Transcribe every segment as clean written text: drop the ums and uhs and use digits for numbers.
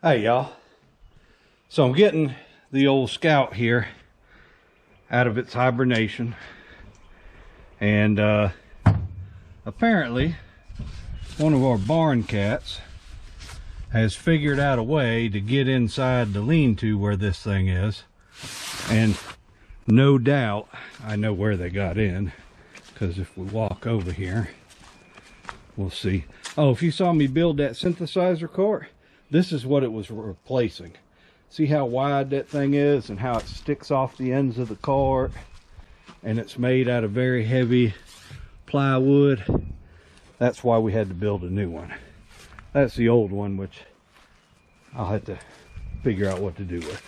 Hey y'all, so I'm getting the old Scout here out of its hibernation, and apparently one of our barn cats has figured out a way to get inside the lean-to where this thing is, and no doubt I know where they got in, because if we walk over here we'll see. Oh, if you saw me build that synthesizer cart, this is what it was replacing. See how wide that thing is and how it sticks off the ends of the cart, and it's made out of very heavy plywood. That's why we had to build a new one. That's the old one, which I'll have to figure out what to do with.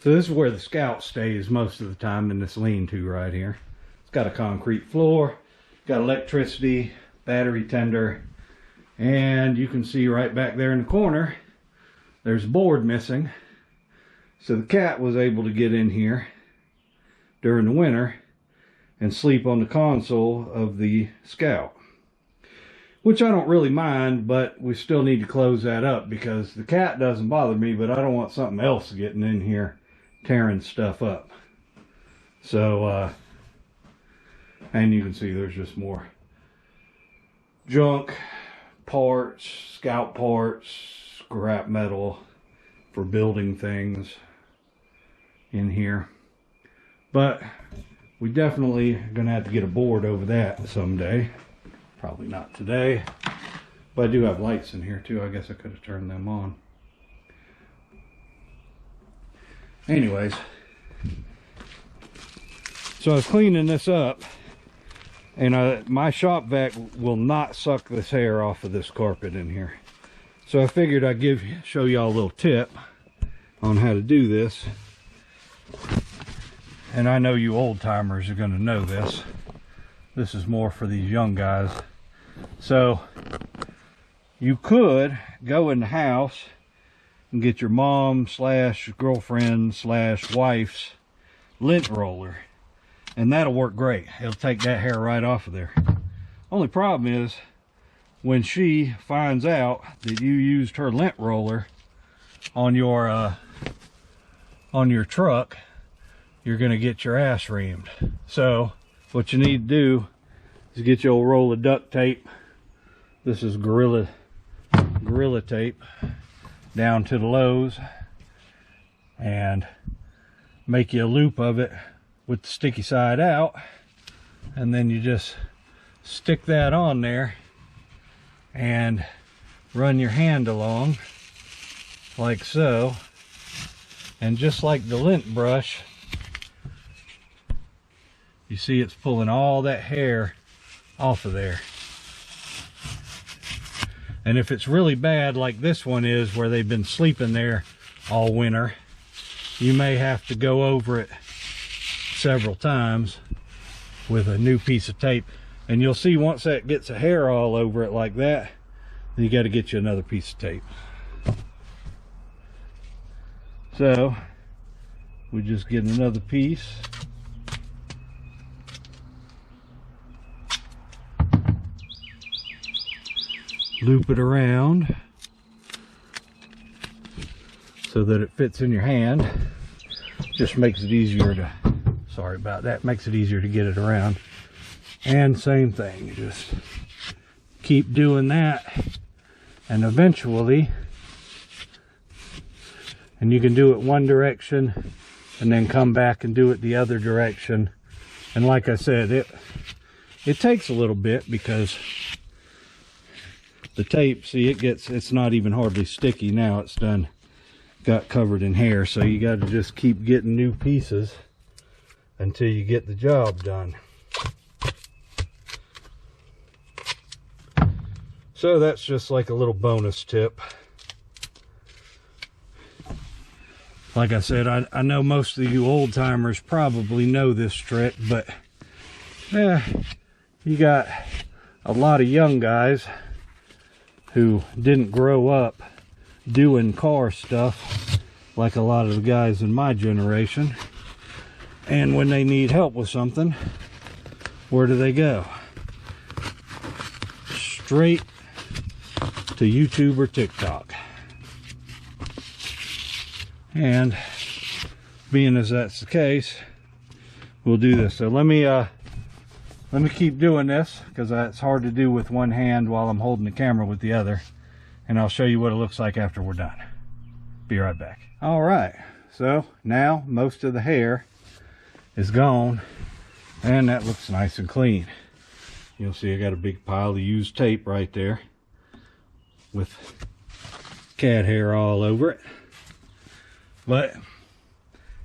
So this is where the Scout stays most of the time, in this lean-to right here. It's got a concrete floor, got electricity, battery tender, and you can see right back there in the corner there's a board missing. So the cat was able to get in here during the winter and sleep on the console of the Scout, which I don't really mind, but we still need to close that up because the cat doesn't bother me, but I don't want something else getting in here tearing stuff up. So and you can see there's just more junk parts, Scout parts, scrap metal for building things in here. But we definitely are gonna have to get a board over that someday. Probably not today, but I do have lights in here too. I guess I could have turned them on. Anyways, so I was cleaning this up, and my shop vac will not suck this hair off of this carpet in here. So I figured I'd show y'all a little tip on how to do this. And I know you old timers are going to know this. This is more for these young guys. So you could go in the house and get your mom / girlfriend / wife's lint roller, and that'll work great. It'll take that hair right off of there. Only problem is when she finds out that you used her lint roller on your truck, you're gonna get your ass reamed. So what you need to do is get your old roll of duct tape. This is Gorilla tape down to the Lowe's, and make you a loop of it with the sticky side out, and then you just stick that on there and run your hand along like so, and just like the lint brush, you see it's pulling all that hair off of there. And if it's really bad like this one is, where they've been sleeping there all winter, you may have to go over it several times with a new piece of tape. And you'll see once that gets a hair all over it like that, then you got to get you another piece of tape. So we just get another piece, loop it around so that it fits in your hand. Just makes it easier to, sorry about that, makes it easier to get it around. And same thing, you just keep doing that, and eventually, and you can do it one direction and then come back and do it the other direction. And like I said, it takes a little bit because the tape, see, it's not even hardly sticky now. It's got covered in hair. So you got to just keep getting new pieces until you get the job done. So that's just like a little bonus tip. Like I said, I know most of you old timers probably know this trick, but you got a lot of young guys who didn't grow up doing car stuff like a lot of the guys in my generation. And when they need help with something, where do they go? Straight to YouTube or TikTok. And being as that's the case, we'll do this. So let me keep doing this, because it's hard to do with one hand while I'm holding the camera with the other, and I'll show you what it looks like after we're done. Be right back. All right, so now most of the hair is gone, and that looks nice and clean. You'll see I got a big pile of used tape right there with cat hair all over it, but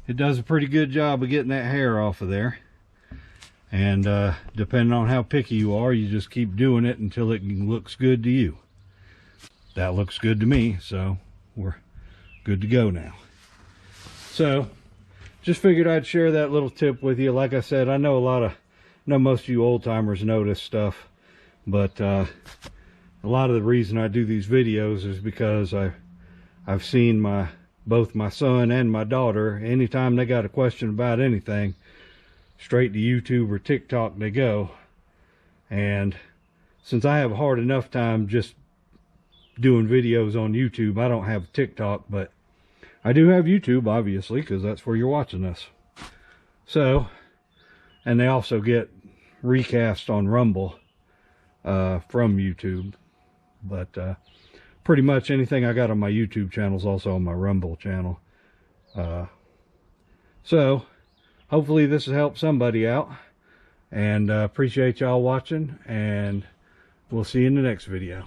it does a pretty good job of getting that hair off of there. And depending on how picky you are, you just keep doing it until it looks good to you. That looks good to me, so we're good to go now. So just figured I'd share that little tip with you. Like I said, I know most of you old timers know this stuff, but a lot of the reason I do these videos is because I've seen both my son and my daughter, anytime they got a question about anything, straight to YouTube or TikTok they go. And since I have a hard enough time just doing videos on YouTube, I don't have TikTok, but I do have YouTube, obviously, because that's where you're watching this. So, and they also get recast on Rumble from YouTube, but pretty much anything I got on my YouTube channel is also on my Rumble channel. So hopefully this has helped somebody out, and appreciate y'all watching, and we'll see you in the next video.